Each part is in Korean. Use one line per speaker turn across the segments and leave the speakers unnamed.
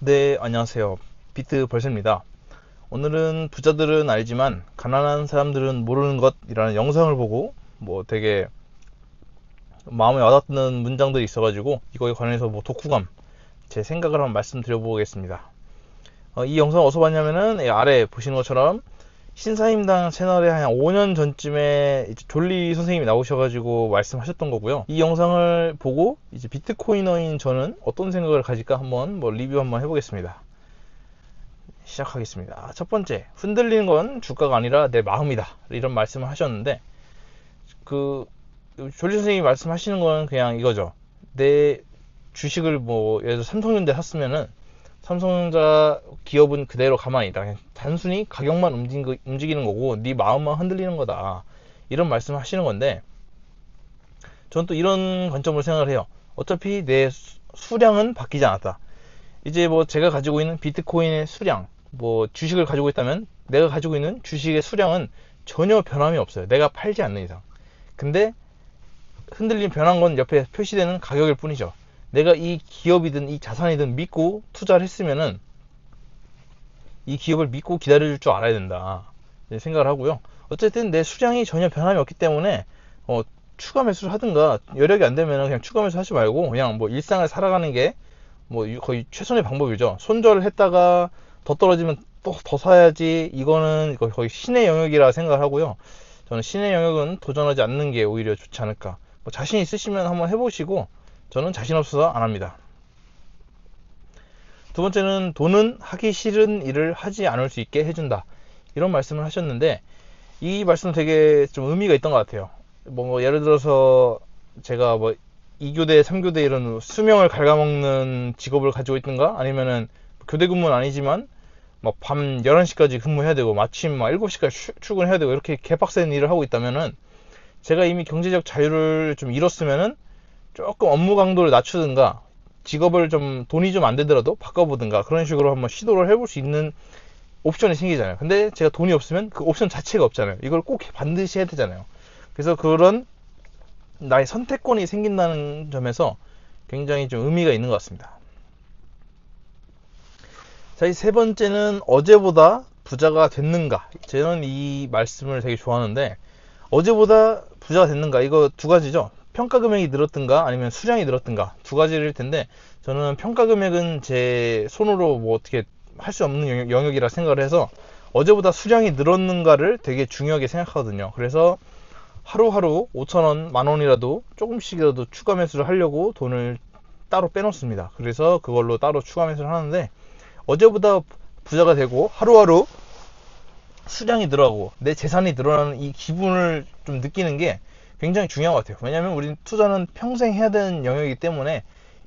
네, 안녕하세요. 비트 벌새입니다. 오늘은 부자들은 알지만 가난한 사람들은 모르는 것이라는 영상을 보고 되게 마음에 와닿는 문장들이 있어가지고 이거에 관해서 독후감 제 생각을 한번 말씀드려보겠습니다. 이 영상 어디서 봤냐면은 아래 보시는 것처럼 신사임당 채널에 한 5년 전쯤에 이제 졸리 선생님이 나오셔가지고 말씀하셨던 거고요. 이 영상을 보고 이제 비트코이너인 저는 어떤 생각을 가질까 한번 리뷰 한번 해보겠습니다. 시작하겠습니다. 첫 번째, 흔들리는 건 주가가 아니라 내 마음이다. 이런 말씀을 하셨는데, 졸리 선생님이 말씀하시는 건 그냥 이거죠. 내 주식을 예를 들어 삼성전자 샀으면은, 삼성전자 기업은 그대로 가만히 있다. 그냥 단순히 가격만 움직이는 거고, 네 마음만 흔들리는 거다. 이런 말씀을 하시는 건데, 저는 또 이런 관점으로 생각을 해요. 어차피 내 수량은 바뀌지 않았다. 이제 제가 가지고 있는 비트코인의 수량, 주식을 가지고 있다면 내가 가지고 있는 주식의 수량은 전혀 변함이 없어요. 내가 팔지 않는 이상. 근데 흔들림 변한 건 옆에 표시되는 가격일 뿐이죠. 내가 이 기업이든 이 자산이든 믿고 투자를 했으면은 이 기업을 믿고 기다려줄 줄 알아야 된다 생각을 하고요. 어쨌든 내 수량이 전혀 변함이 없기 때문에 추가 매수를 하든가, 여력이 안 되면 그냥 추가 매수 하지 말고 그냥 일상을 살아가는 게 거의 최선의 방법이죠. 손절을 했다가 더 떨어지면 또 더 사야지, 이거는 거의 신의 영역이라 생각을 하고요. 저는 신의 영역은 도전하지 않는 게 오히려 좋지 않을까. 자신 있으시면 한번 해보시고, 저는 자신 없어서 안 합니다. 두 번째는 돈은 하기 싫은 일을 하지 않을 수 있게 해준다, 이런 말씀을 하셨는데, 이 말씀 되게 좀 의미가 있던 것 같아요. 예를 들어서 제가 2교대, 3교대 이런 수명을 갉아먹는 직업을 가지고 있든가, 아니면은 교대 근무는 아니지만 밤 11시까지 근무해야 되고 마침 7시까지 출근해야 되고 이렇게 개빡센 일을 하고 있다면은, 제가 이미 경제적 자유를 좀 잃었으면은 조금 업무 강도를 낮추든가, 직업을 돈이 좀 안 되더라도 바꿔보든가, 그런 식으로 한번 시도를 해볼 수 있는 옵션이 생기잖아요. 근데 제가 돈이 없으면 그 옵션 자체가 없잖아요. 이걸 꼭 반드시 해야 되잖아요. 그래서 그런 나의 선택권이 생긴다는 점에서 굉장히 좀 의미가 있는 것 같습니다. 자, 이 세 번째는 어제보다 부자가 됐는가. 저는 이 말씀을 되게 좋아하는데, 어제보다 부자가 됐는가, 이거 두 가지죠. 평가 금액이 늘었든가 아니면 수량이 늘었든가, 두 가지일 텐데, 저는 평가 금액은 제 손으로 어떻게 할 수 없는 영역이라 생각을 해서 어제보다 수량이 늘었는가를 되게 중요하게 생각하거든요. 그래서 하루하루 5,000원, 만원이라도 조금씩이라도 추가 매수를 하려고 돈을 따로 빼놓습니다. 그래서 그걸로 따로 추가 매수를 하는데, 어제보다 부자가 되고 하루하루 수량이 늘어가고 내 재산이 늘어나는 이 기분을 좀 느끼는 게 굉장히 중요한 것 같아요. 왜냐하면 우리 투자는 평생 해야 되는 영역이기 때문에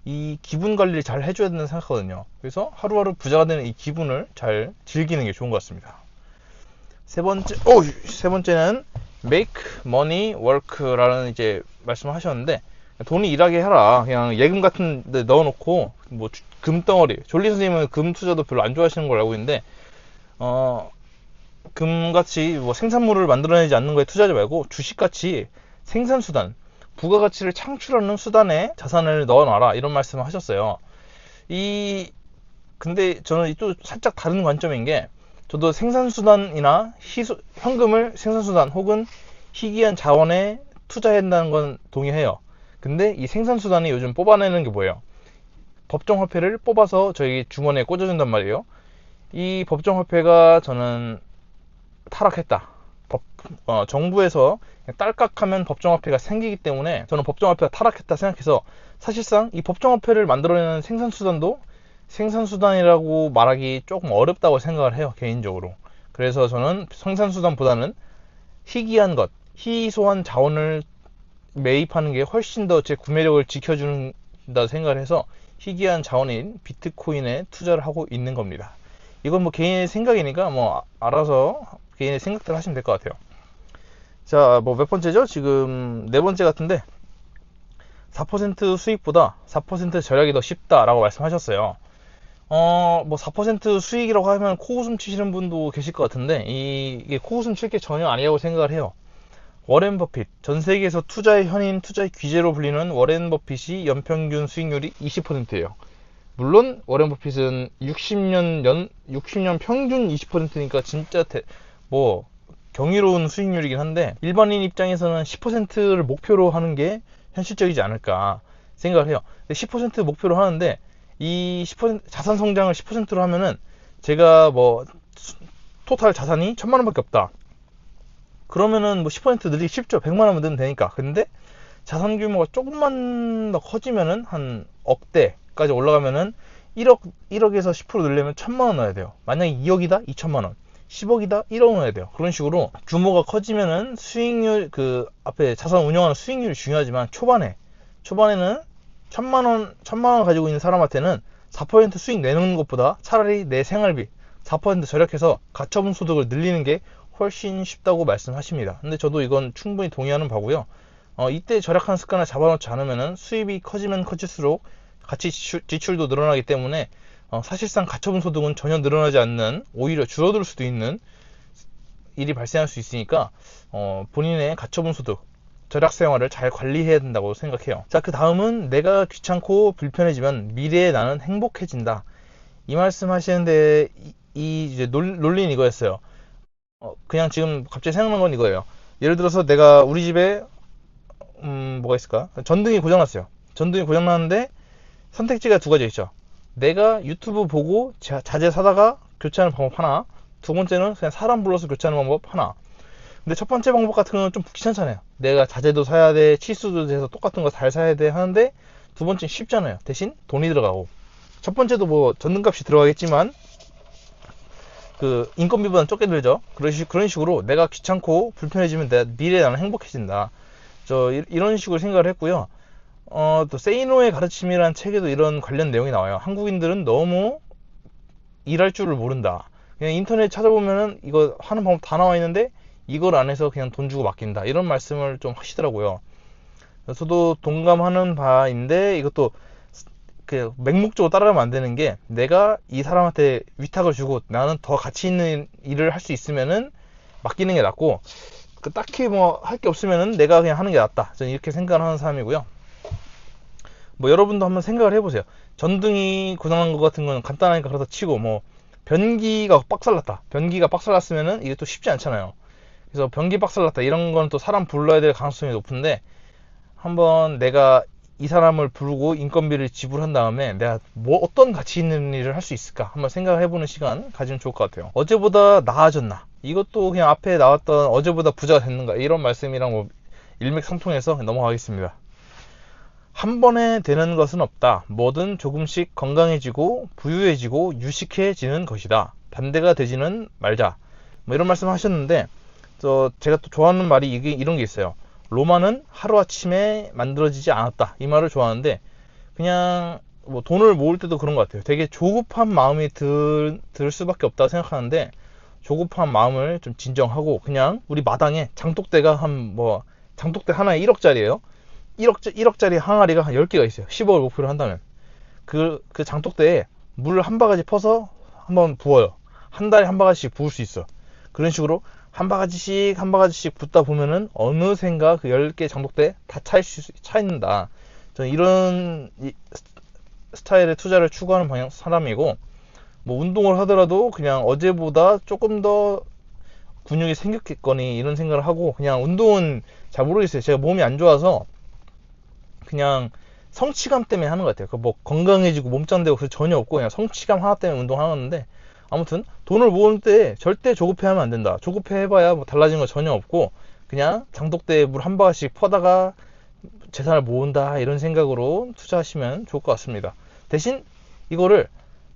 이 기분 관리를 잘 해줘야 된다고 생각하거든요. 그래서 하루하루 부자가 되는 이 기분을 잘 즐기는 게 좋은 것 같습니다. 세 번째는 make money work라는 이제 말씀을 하셨는데, 돈이 일하게 해라. 그냥 예금 같은 데 넣어놓고, 금덩어리. 졸리 선생님은 금 투자도 별로 안 좋아하시는 걸 알고 있는데, 금같이 생산물을 만들어내지 않는 거에 투자하지 말고 주식같이 생산수단, 부가가치를 창출하는 수단에 자산을 넣어놔라, 이런 말씀을 하셨어요. 근데 저는 또 살짝 다른 관점인 게, 저도 생산수단이나 현금을 생산수단 혹은 희귀한 자원에 투자한다는 건 동의해요. 근데 이 생산수단이 요즘 뽑아내는 게 뭐예요? 법정화폐를 뽑아서 저희 주머니에 꽂아준단 말이에요. 이 법정화폐가 저는 타락했다. 정부에서 딸깍하면 법정화폐가 생기기 때문에 저는 법정화폐가 타락했다 생각해서, 사실상 이 법정화폐를 만들어내는 생산수단도 생산수단이라고 말하기 조금 어렵다고 생각을 해요, 개인적으로. 그래서 저는 생산수단보다는 희귀한 것, 희소한 자원을 매입하는 게 훨씬 더 제 구매력을 지켜준다 생각을 해서 희귀한 자원인 비트코인에 투자를 하고 있는 겁니다. 이건 개인의 생각이니까 알아서 개인의 생각대로 하시면 될 것 같아요. 자, 몇 번째죠? 지금 네 번째 같은데, 4% 수익보다 4% 절약이 더 쉽다라고 말씀하셨어요. 4% 수익이라고 하면 코웃음 치시는 분도 계실 것 같은데, 이게 코웃음 칠 게 전혀 아니라고 생각을 해요. 워렌 버핏, 전 세계에서 투자의 현인, 투자의 귀재로 불리는 워렌 버핏이 연평균 수익률이 20%예요. 물론 워렌 버핏은 60년 평균 20%니까 진짜 뭐 경이로운 수익률이긴 한데, 일반인 입장에서는 10%를 목표로 하는 게 현실적이지 않을까 생각을 해요. 10% 목표로 하는데 이 10% 자산 성장을 10%로 하면은, 제가 뭐 토탈 자산이 1000만 원밖에 없다 그러면은 뭐 10% 늘리기 쉽죠. 100만 원만 넣으면 되니까. 근데 자산 규모가 조금만 더 커지면은, 한 억대까지 올라가면은 1억에서 10% 늘려면 1000만 원 넣어야 돼요. 만약에 2억이다 2천만 원, 10억이다 1억 넣어야 돼요. 그런 식으로 규모가 커지면은 수익률, 그 앞에 자산 운영하는 수익률이 중요하지만, 초반에는 1000만 원 가지고 있는 사람한테는 4% 수익 내는 것보다 차라리 내 생활비 4% 절약해서 가처분 소득을 늘리는 게 훨씬 쉽다고 말씀하십니다. 근데 저도 이건 충분히 동의하는 바고요. 이때 절약하는 습관을 잡아놓지 않으면 수입이 커지면 커질수록 가치 지출도 늘어나기 때문에, 사실상 가처분 소득은 전혀 늘어나지 않는, 오히려 줄어들 수도 있는 일이 발생할 수 있으니까, 본인의 가처분 소득, 절약 생활을 잘 관리해야 된다고 생각해요. 자, 그 다음은 내가 귀찮고 불편해지면 미래의 나는 행복해진다. 이 말씀 하시는데, 이제 논리는 이거였어요. 그냥 지금 갑자기 생각난 건 이거예요. 예를 들어서 내가 우리 집에 뭐가 있을까? 전등이 고장났어요. 전등이 고장났는데 선택지가 두 가지 있죠. 내가 유튜브 보고 자재 사다가 교체하는 방법 하나, 두 번째는 그냥 사람 불러서 교체하는 방법 하나. 근데 첫 번째 방법 같은 건 좀 귀찮잖아요. 내가 자재도 사야 돼, 치수도 돼서 똑같은 거 잘 사야 돼 하는데, 두 번째는 쉽잖아요. 대신 돈이 들어가고. 첫 번째도 뭐 전등값이 들어가겠지만 그 인건비보다는 적게 들죠. 그런 식으로 내가 귀찮고 불편해지면 미래에 나는 행복해진다. 이런 식으로 생각을 했고요. 또 세이노의 가르침이라는 책에도 이런 관련 내용이 나와요. 한국인들은 너무 일할 줄을 모른다. 그냥 인터넷 찾아보면은 이거 하는 방법 다 나와 있는데 이걸 안 해서 그냥 돈 주고 맡긴다, 이런 말씀을 좀 하시더라고요. 저도 동감하는 바인데, 이것도 그 맹목적으로 따라가면 안 되는 게, 내가 이 사람한테 위탁을 주고 나는 더 가치 있는 일을 할 수 있으면은 맡기는 게 낫고, 딱히 뭐 할 게 없으면은 내가 그냥 하는 게 낫다, 저는 이렇게 생각을 하는 사람이고요. 뭐 여러분도 한번 생각을 해보세요. 전등이 고장난 것 같은 건 간단하니까 그렇다 치고, 뭐 변기가 박살났으면은 이게 또 쉽지 않잖아요. 그래서 변기 박살났다 이런 건 또 사람 불러야 될 가능성이 높은데, 한번 내가 이 사람을 부르고 인건비를 지불한 다음에 내가 뭐 어떤 가치 있는 일을 할 수 있을까 한번 생각을 해보는 시간 가지면 좋을 것 같아요. 어제보다 나아졌나, 이것도 그냥 앞에 나왔던 어제보다 부자가 됐는가, 이런 말씀이랑 뭐 일맥상통해서 넘어가겠습니다. 한 번에 되는 것은 없다. 뭐든 조금씩 건강해지고 부유해지고 유식해지는 것이다. 반대가 되지는 말자. 뭐 이런 말씀 하셨는데, 제가 또 좋아하는 말이 이런 게 있어요. 로마는 하루아침에 만들어지지 않았다. 이 말을 좋아하는데, 그냥 뭐 돈을 모을 때도 그런 것 같아요. 되게 조급한 마음이 들 수밖에 없다고 생각하는데, 조급한 마음을 좀 진정하고, 그냥 우리 마당에 장독대가 장독대 하나에 1억짜리예요. 1억짜리 항아리가 한 10개가 있어요. 10억을 목표로 한다면. 그 장독대에 물 한 바가지 퍼서 한번 부어요. 한 달에 한 바가지씩 부을 수 있어. 그런 식으로 한 바가지씩 붓다 보면은 어느샌가 그 10개 장독대에 다 차 있는다. 저는 이런 스타일의 투자를 추구하는 사람이고, 뭐 운동을 하더라도 그냥 어제보다 조금 더 근육이 생겼겠거니 이런 생각을 하고, 그냥 운동은 잘 모르겠어요. 제가 몸이 안 좋아서 그냥 성취감 때문에 하는 것 같아요. 뭐 건강해지고 몸짱되고 그래서 전혀 없고, 그냥 성취감 하나 때문에 운동하는데, 아무튼 돈을 모을 때 절대 조급해하면 안 된다. 조급해봐야 뭐 달라진 거 전혀 없고, 그냥 장독대에 물 한 바가지씩 퍼다가 재산을 모은다, 이런 생각으로 투자하시면 좋을 것 같습니다. 대신 이거를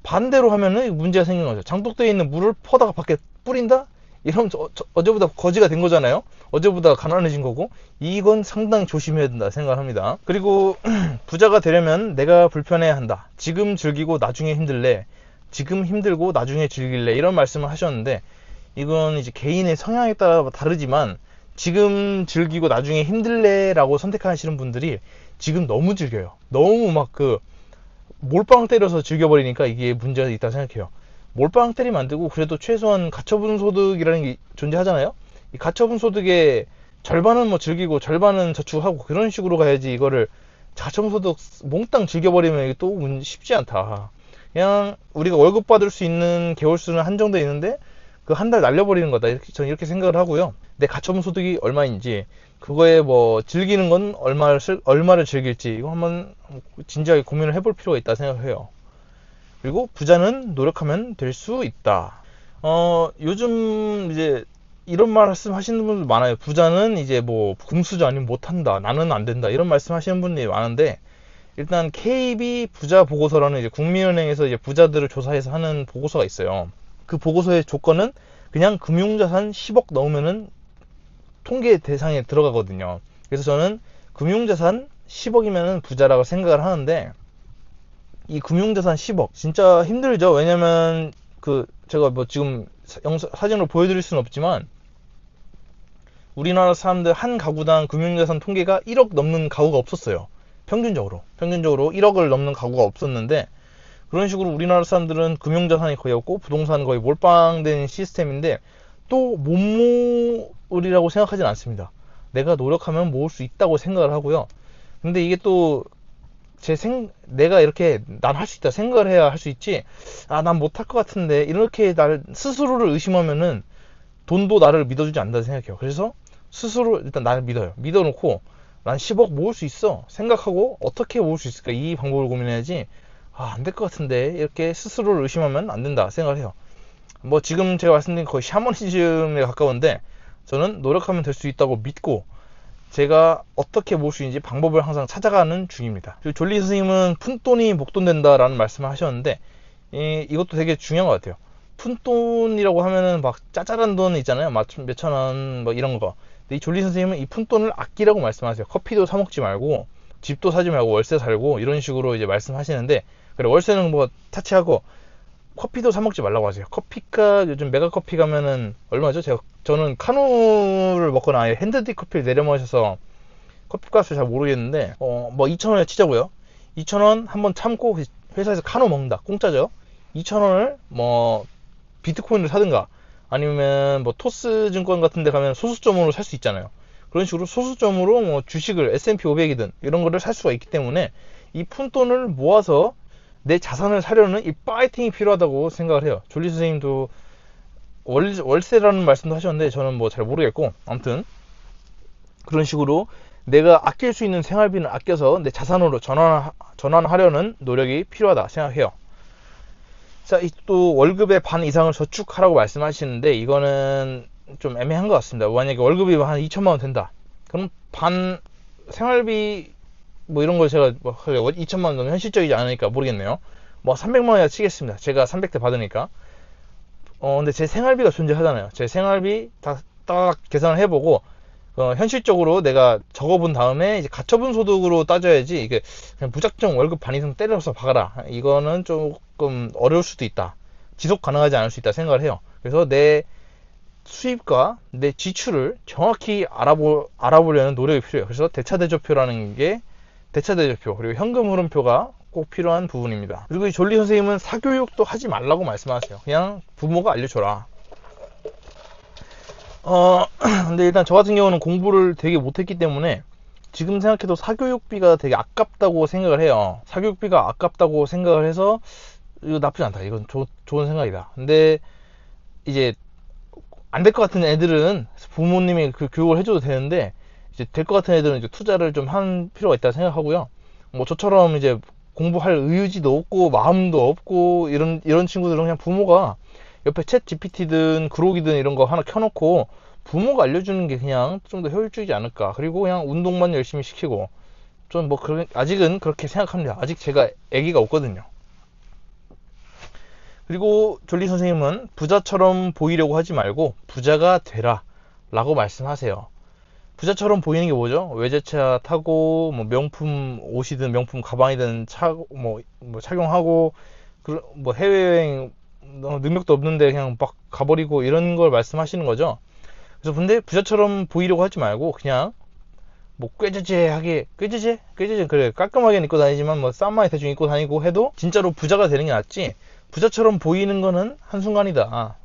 반대로 하면은 문제가 생기는 거죠. 장독대에 있는 물을 퍼다가 밖에 뿌린다? 이러면 어제보다 거지가 된 거잖아요. 어제보다 가난해진 거고, 이건 상당히 조심해야 된다 생각합니다. 그리고 부자가 되려면 내가 불편해야 한다. 지금 즐기고 나중에 힘들래. 지금 힘들고 나중에 즐길래. 이런 말씀을 하셨는데, 이건 이제 개인의 성향에 따라 다르지만, 지금 즐기고 나중에 힘들래라고 선택하시는 분들이 지금 너무 즐겨요. 너무 막 몰빵 때려서 즐겨버리니까 이게 문제가 있다고 생각해요. 몰빵 때리면 안 되고, 그래도 최소한 가처분 소득이라는 게 존재하잖아요. 이 가처분 소득의 절반은 뭐 즐기고 절반은 저축하고, 그런 식으로 가야지 이거를 가처분소득 몽땅 즐겨버리면 이게 또 쉽지 않다. 그냥 우리가 월급 받을 수 있는 개월수는 한정돼 있는데 그 한 달 날려버리는 거다. 이렇게 저는 이렇게 생각을 하고요. 내 가처분 소득이 얼마인지, 그거에 뭐 즐기는 건 얼마를 즐길지, 이거 한번 진지하게 고민을 해볼 필요가 있다 생각해요. 그리고 부자는 노력하면 될 수 있다. 요즘 이제 이런 말씀 하시는 분들 많아요. 부자는 이제 뭐 금수저 아니면 못한다, 나는 안 된다, 이런 말씀 하시는 분들이 많은데, 일단 KB 부자 보고서라는 이제 국민은행에서 이제 부자들을 조사해서 하는 보고서가 있어요. 그 보고서의 조건은 그냥 금융자산 10억 넘으면은 통계 대상에 들어가거든요. 그래서 저는 금융자산 10억이면은 부자라고 생각을 하는데, 이 금융자산 10억 진짜 힘들죠. 왜냐면 제가 뭐 지금 사진으로 보여드릴 수는 없지만, 우리나라 사람들 한 가구당 금융자산 통계가 1억 넘는 가구가 없었어요. 평균적으로 1억을 넘는 가구가 없었는데, 그런 식으로 우리나라 사람들은 금융자산이 거의 없고 부동산 거의 몰빵된 시스템인데, 또 못 모으리라고 생각하진 않습니다. 내가 노력하면 모을 수 있다고 생각을 하고요. 근데 이게 또 내가 이렇게 난 할 수 있다 생각을 해야 할 수 있지, 난 못할 것 같은데, 이렇게 날 스스로를 의심하면은 돈도 나를 믿어주지 않는다 생각해요. 그래서 스스로 일단 나를 믿어놓고 난 10억 모을 수 있어 생각하고, 어떻게 모을 수 있을까, 이 방법을 고민해야지, 안 될 것 같은데 이렇게 스스로를 의심하면 안 된다 생각을 해요. 뭐 지금 제가 말씀드린 거의 샤머니즘에 가까운데, 저는 노력하면 될 수 있다고 믿고 제가 어떻게 모을 수 있는지 방법을 항상 찾아가는 중입니다. 그리고 졸리 선생님은 푼돈이 목돈된다라는 말씀을 하셨는데, 이것도 되게 중요한 것 같아요. 푼돈이라고 하면은 막 짜잘한 돈 있잖아요. 몇천 원 뭐 이런 거. 근데 이 졸리 선생님은 이 푼돈을 아끼라고 말씀하세요. 커피도 사 먹지 말고, 집도 사지 말고, 월세 살고, 이런 식으로 이제 말씀하시는데, 그래, 월세는 뭐 타치하고 커피도 사 먹지 말라고 하세요. 커피가 요즘 메가커피 가면은 얼마죠? 저는 카누를 먹거나 아예 핸드드립 커피를 내려 마셔서 커피값을 잘 모르겠는데, 뭐 2,000원에 치자고요. 2,000원 한번 참고 회사에서 카누 먹는다, 공짜죠. 2,000원을 뭐 비트코인을 사든가, 아니면 뭐 토스 증권 같은 데 가면 소수점으로 살 수 있잖아요. 그런 식으로 소수점으로 뭐 주식을 S&P 500이든 이런 거를 살 수가 있기 때문에, 이 푼돈을 모아서 내 자산을 사려는 이 파이팅이 필요하다고 생각을 해요. 졸리 선생님도 월세라는 말씀도 하셨는데, 저는 뭐 잘 모르겠고, 아무튼 그런 식으로 내가 아낄 수 있는 생활비는 아껴서 내 자산으로 전환하려는 노력이 필요하다 생각해요. 자, 또 월급의 반 이상을 저축하라고 말씀하시는데, 이거는 좀 애매한 것 같습니다. 만약에 월급이 한 2천만 원 된다, 그럼 반 생활비 뭐 이런 걸 제가 2천만 원 너무 현실적이지 않으니까 모르겠네요. 뭐 300만 원이라 치겠습니다. 제가 300대 받으니까. 근데 제 생활비가 존재하잖아요. 제 생활비 딱 계산을 해보고, 현실적으로 내가 적어본 다음에 이제 가처분 소득으로 따져야지, 이게 그냥 무작정 월급 반 이상 때려서 박아라, 이거는 조금 어려울 수도 있다, 지속 가능하지 않을 수 있다 생각을 해요. 그래서 내 수입과 내 지출을 정확히 알아보려는 노력이 필요해요. 그래서 대차대조표라는 게, 대차대조표 그리고 현금 흐름표가 꼭 필요한 부분입니다. 그리고 이 졸리 선생님은 사교육도 하지 말라고 말씀하세요. 그냥 부모가 알려줘라. 근데 일단 저 같은 경우는 공부를 되게 못했기 때문에 지금 생각해도 사교육비가 되게 아깝다고 생각을 해요. 사교육비가 아깝다고 생각을 해서, 이거 나쁘지 않다, 이건 좋은 생각이다. 근데 이제 안 될 것 같은 애들은 부모님이 그 교육을 해줘도 되는데, 이제 될 것 같은 애들은 이제 투자를 좀 한 필요가 있다 생각하고요. 뭐 저처럼 이제 공부할 의지도 없고 마음도 없고 이런 친구들은 그냥 부모가 옆에 챗 GPT든 그록이든 이런 거 하나 켜놓고 부모가 알려주는 게 그냥 좀 더 효율적이지 않을까. 그리고 그냥 운동만 열심히 시키고, 좀 뭐 아직은 그렇게 생각합니다. 아직 제가 아기가 없거든요. 그리고 졸리 선생님은 부자처럼 보이려고 하지 말고 부자가 되라 라고 말씀하세요. 부자처럼 보이는 게 뭐죠? 외제차 타고, 뭐 명품 옷이든 명품 가방이든 뭐 착용하고, 뭐 해외여행 능력도 없는데 그냥 막 가버리고, 이런 걸 말씀하시는 거죠. 그래서 근데 부자처럼 보이려고 하지 말고, 그냥 뭐 꾀죄죄하게, 그래 깔끔하게 입고 다니지만 뭐 싼마이 대충 입고 다니고 해도 진짜로 부자가 되는 게 낫지, 부자처럼 보이는 거는 한순간이다.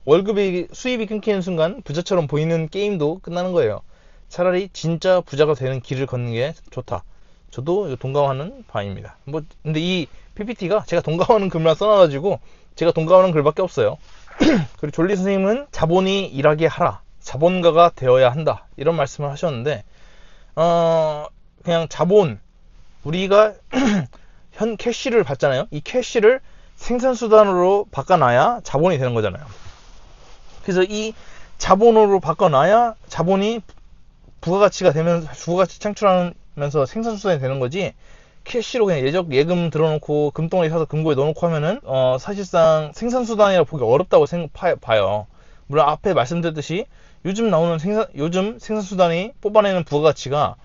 수입이 끊기는 순간 부자처럼 보이는 게임도 끝나는 거예요. 차라리 진짜 부자가 되는 길을 걷는 게 좋다. 저도 이거 동감하는 바입니다. 뭐 근데 이 PPT가 제가 동감하는 글만 써놔가지고 제가 동감하는 글밖에 없어요. 그리고 졸리 선생님은 자본이 일하게 하라, 자본가가 되어야 한다, 이런 말씀을 하셨는데, 그냥 자본, 우리가 현 캐시를 받잖아요. 이 캐시를 생산수단으로 바꿔놔야 자본이 되는 거잖아요. 그래서 이 자본으로 바꿔놔야 자본이 부가가치가 되면서, 부가가치 창출하면서 생산수단이 되는 거지, 캐시로 그냥 예금 들어놓고 금덩어리 사서 금고에 넣어놓고 하면은 사실상 생산수단이라 보기 어렵다고 봐요. 물론 앞에 말씀드렸듯이 요즘 생산수단이 뽑아내는 부가가치가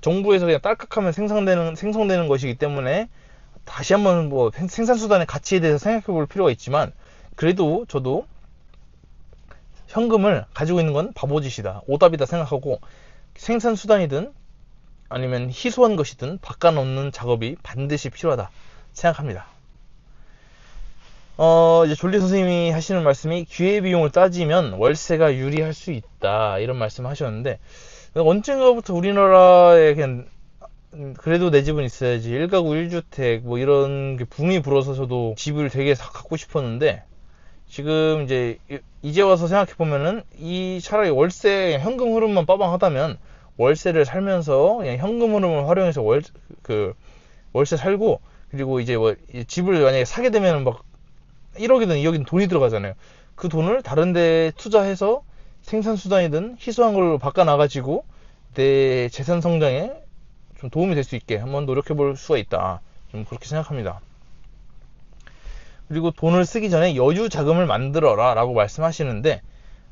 정부에서 그냥 딸깍하면 생성되는 것이기 때문에 다시 한번 뭐 생산수단의 가치에 대해서 생각해 볼 필요가 있지만, 그래도 저도 현금을 가지고 있는 건 바보짓이다, 오답이다 생각하고 생산수단이든 아니면 희소한 것이든 바꿔놓는 작업이 반드시 필요하다 생각합니다. 이제 졸리 선생님이 하시는 말씀이 기회비용을 따지면 월세가 유리할 수 있다, 이런 말씀을 하셨는데, 언젠가부터 우리나라에 그냥 그래도 내 집은 있어야지, 1가구 1주택 뭐 이런 게 붐이 불어서 저도 집을 되게 갖고 싶었는데, 지금 이제 와서 생각해 보면은 이 차라리 월세 현금 흐름만 빠방하다면 월세를 살면서 그냥 현금 흐름을 활용해서 월세 살고, 그리고 이제 뭐 집을 만약에 사게 되면 막 1억이든 2억이든 돈이 들어가잖아요. 그 돈을 다른 데 투자해서 생산수단이든 희소한 걸로 바꿔나가지고 내 재산 성장에 좀 도움이 될 수 있게 한번 노력해 볼 수가 있다, 좀 그렇게 생각합니다. 그리고 돈을 쓰기 전에 여유 자금을 만들어라 라고 말씀하시는데,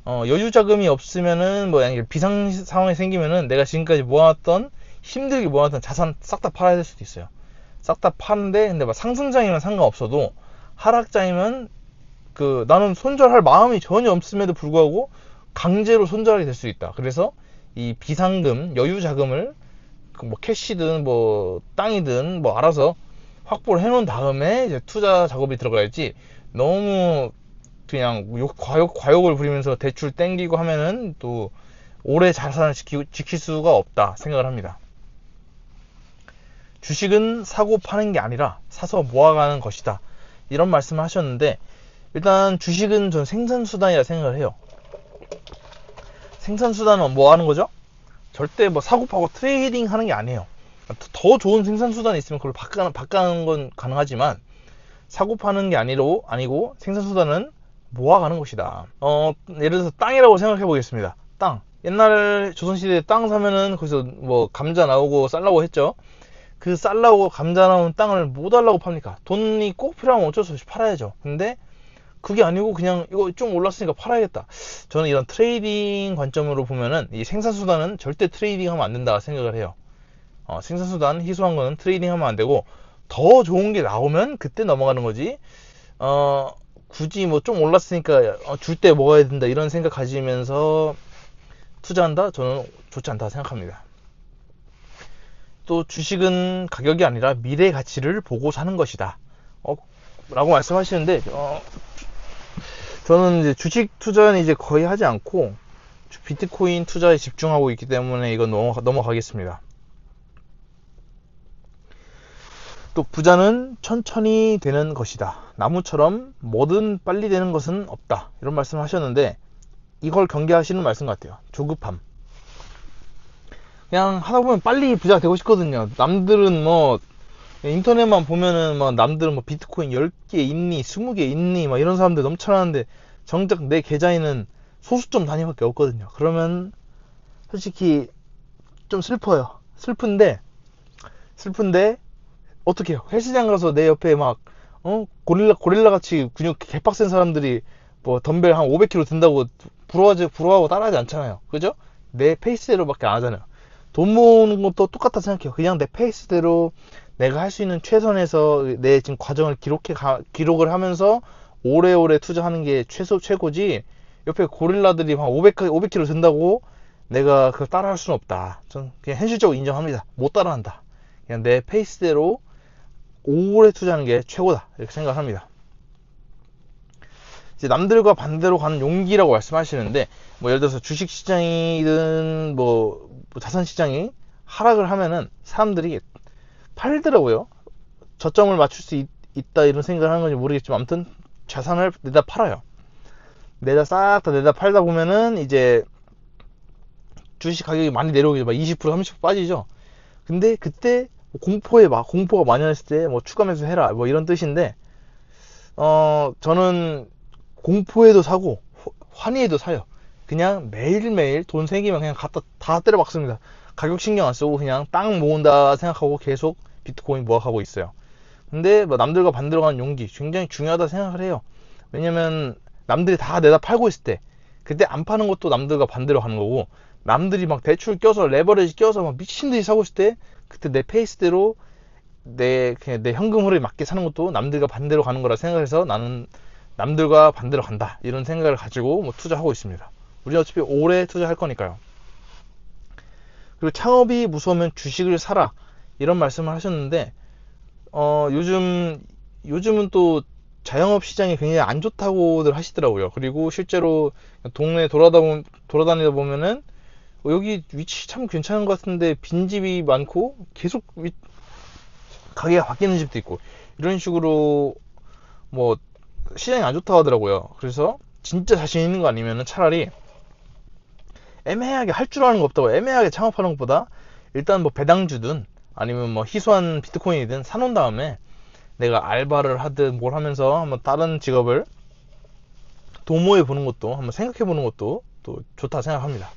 여유 자금이 없으면은 뭐 비상 상황이 생기면은 내가 지금까지 힘들게 모아왔던 자산 싹 다 팔아야 될 수도 있어요. 싹 다 파는데, 근데 막 상승장이면 상관없어도 하락장이면 나는 손절할 마음이 전혀 없음에도 불구하고 강제로 손절하게 될 수 있다. 그래서 이 비상금, 여유 자금을 뭐 캐시든 뭐 땅이든 뭐 알아서 확보를 해놓은 다음에 이제 투자 작업이 들어가야지, 너무 그냥 과욕을 부리면서 대출 땡기고 하면은 또 오래 자산을 지킬 수가 없다 생각을 합니다. 주식은 사고 파는 게 아니라 사서 모아가는 것이다, 이런 말씀을 하셨는데, 일단 주식은 전 생산수단이라 생각을 해요. 생산수단은 뭐 하는 거죠? 절대 뭐 사고파고 트레이딩 하는 게 아니에요. 더 좋은 생산수단이 있으면 그걸 바꾸는 건 가능하지만, 사고 파는 게 아니고 생산수단은 모아가는 것이다. 예를 들어서 땅이라고 생각해 보겠습니다. 땅. 옛날 조선시대에 땅 사면은 거기서 뭐 감자 나오고 쌀 나오고 했죠. 그 쌀 나오고 감자 나온 땅을 뭐 달라고 팝니까? 돈이 꼭 필요하면 어쩔 수 없이 팔아야죠. 근데 그게 아니고 그냥 이거 좀 올랐으니까 팔아야겠다. 저는 이런 트레이딩 관점으로 보면은 이 생산수단은 절대 트레이딩 하면 안 된다 생각을 해요. 생산수단 희소한 거는 트레이딩 하면 안 되고, 더 좋은 게 나오면 그때 넘어가는 거지, 굳이 뭐 좀 올랐으니까 줄 때 먹어야 된다 이런 생각 가지면서 투자한다? 저는 좋지 않다 생각합니다. 또 주식은 가격이 아니라 미래 가치를 보고 사는 것이다 라고 말씀하시는데, 저는 이제 주식 투자는 이제 거의 하지 않고 비트코인 투자에 집중하고 있기 때문에 이건 넘어가겠습니다. 또 부자는 천천히 되는 것이다, 나무처럼 뭐든 빨리 되는 것은 없다, 이런 말씀을 하셨는데, 이걸 경계하시는 말씀 같아요. 조급함. 그냥 하다 보면 빨리 부자가 되고 싶거든요. 남들은 뭐 인터넷만 보면은 막 남들은 뭐 비트코인 10개 있니 20개 있니 막 이런 사람들 넘쳐나는데, 정작 내 계좌에는 소수점 단위밖에 없거든요. 그러면 솔직히 좀 슬퍼요. 슬픈데 어떻게 해요? 헬스장 가서 내 옆에 막 고릴라 같이 근육 개빡센 사람들이 뭐 덤벨 한 500kg 든다고 부러워하고 따라하지 않잖아요. 그죠? 내 페이스대로밖에 안 하잖아요. 돈 모으는 것도 똑같다 생각해요. 그냥 내 페이스대로 내가 할 수 있는 최선에서 내 지금 과정을 기록을 하면서 오래오래 투자하는 게 최고지, 옆에 고릴라들이 한 500kg 든다고 내가 그걸 따라할 수는 없다. 전 그냥 현실적으로 인정합니다. 못 따라한다. 그냥 내 페이스대로 오래 투자하는 게 최고다, 이렇게 생각합니다. 이제 남들과 반대로 가는 용기라고 말씀하시는데, 뭐 예를 들어서 주식시장이든 뭐 자산시장이 하락을 하면은 사람들이 팔더라고요. 저점을 맞출 수 있다 이런 생각을 하는 건지 모르겠지만 아무튼 자산을 내다 팔아요. 내다 싹 다 내다 팔다 보면은 이제 주식 가격이 많이 내려오게 막 20% 30% 빠지죠. 근데 그때 공포가 만연했을 때 뭐 추가 매수해라 뭐 이런 뜻인데 저는 공포에도 사고 환희에도 사요. 그냥 매일매일 돈 생기면 그냥 갖다 다 때려 박습니다. 가격 신경 안 쓰고 그냥 땅 모은다 생각하고 계속 비트코인 모아가고 있어요. 근데 뭐 남들과 반대로 가는 용기 굉장히 중요하다 생각을 해요. 왜냐면 남들이 다 내다 팔고 있을 때 그때 안 파는 것도 남들과 반대로 가는 거고, 남들이 막 대출 껴서 레버리지 껴서 막 미친 듯이 사고 있을 때 그때 내 페이스대로 그냥 내 현금 흐름에 맞게 사는 것도 남들과 반대로 가는 거라 생각해서 나는 남들과 반대로 간다 이런 생각을 가지고 뭐 투자하고 있습니다. 우리 어차피 오래 투자할 거니까요. 그리고 창업이 무서우면 주식을 사라 이런 말씀을 하셨는데 요즘은 또 자영업 시장이 굉장히 안 좋다고들 하시더라고요. 그리고 실제로 동네 돌아다니다 보면은 여기 위치 참 괜찮은 것 같은데 빈집이 많고 계속 가게가 바뀌는 집도 있고 이런 식으로 뭐 시장이 안 좋다고 하더라고요. 그래서 진짜 자신 있는 거 아니면은 차라리 애매하게 할 줄 아는 거 없다고 애매하게 창업하는 것보다 일단 뭐 배당주든 아니면 뭐 희소한 비트코인이든 사놓은 다음에 내가 알바를 하든 뭘 하면서 한번 다른 직업을 도모해 보는 것도 한번 생각해 보는 것도 또 좋다 생각합니다.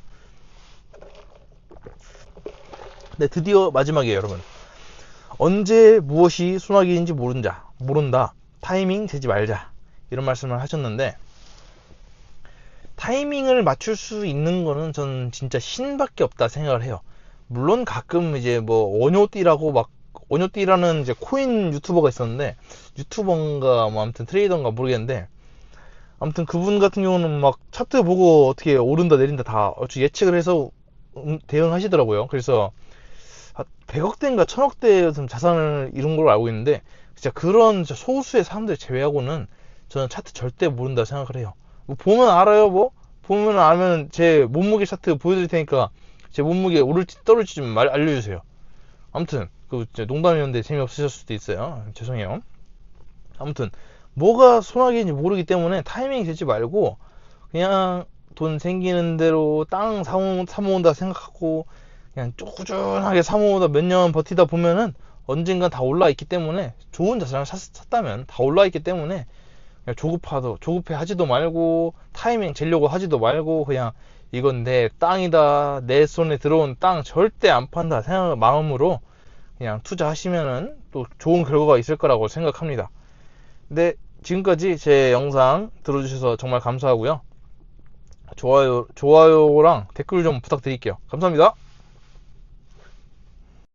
네, 드디어 마지막이에요, 여러분. 언제 무엇이 소나기인지 모른다. 타이밍 재지 말자. 이런 말씀을 하셨는데, 타이밍을 맞출 수 있는 거는 저는 진짜 신밖에 없다 생각을 해요. 물론 가끔 이제 뭐 원효띠라는 이제 코인 유튜버가 있었는데, 유튜버인가 뭐 아무튼 트레이더인가 모르겠는데, 아무튼 그분 같은 경우는 막 차트 보고 어떻게 오른다 내린다 다 예측을 해서 대응하시더라고요. 그래서 100억대인가 1000억대 자산을 이룬 걸로 알고 있는데, 진짜 그런 소수의 사람들 제외하고는 저는 차트 절대 모른다 생각을 해요. 뭐 보면 알아요. 뭐 보면 알면 제 몸무게 차트 보여드릴 테니까 제 몸무게 오를지 떨어질지 좀 알려주세요. 아무튼 그 농담이었는데 재미없으셨을 수도 있어요. 죄송해요. 아무튼 뭐가 소나기인지 모르기 때문에 타이밍 되지 말고 그냥 돈 생기는 대로 땅 사모은다 생각하고 그냥 꾸준하게 사모으다 몇 년 버티다 보면은 언젠간 다 올라 있기 때문에, 좋은 자산을 샀다면 다 올라 있기 때문에 그냥 조급해 하지도 말고 타이밍 재려고 하지도 말고 그냥 이건 내 땅이다, 내 손에 들어온 땅 절대 안 판다 생각 마음으로 그냥 투자하시면은 또 좋은 결과가 있을 거라고 생각합니다. 근데 지금까지 제 영상 들어주셔서 정말 감사하고요. 좋아요랑 댓글 좀 부탁드릴게요. 감사합니다.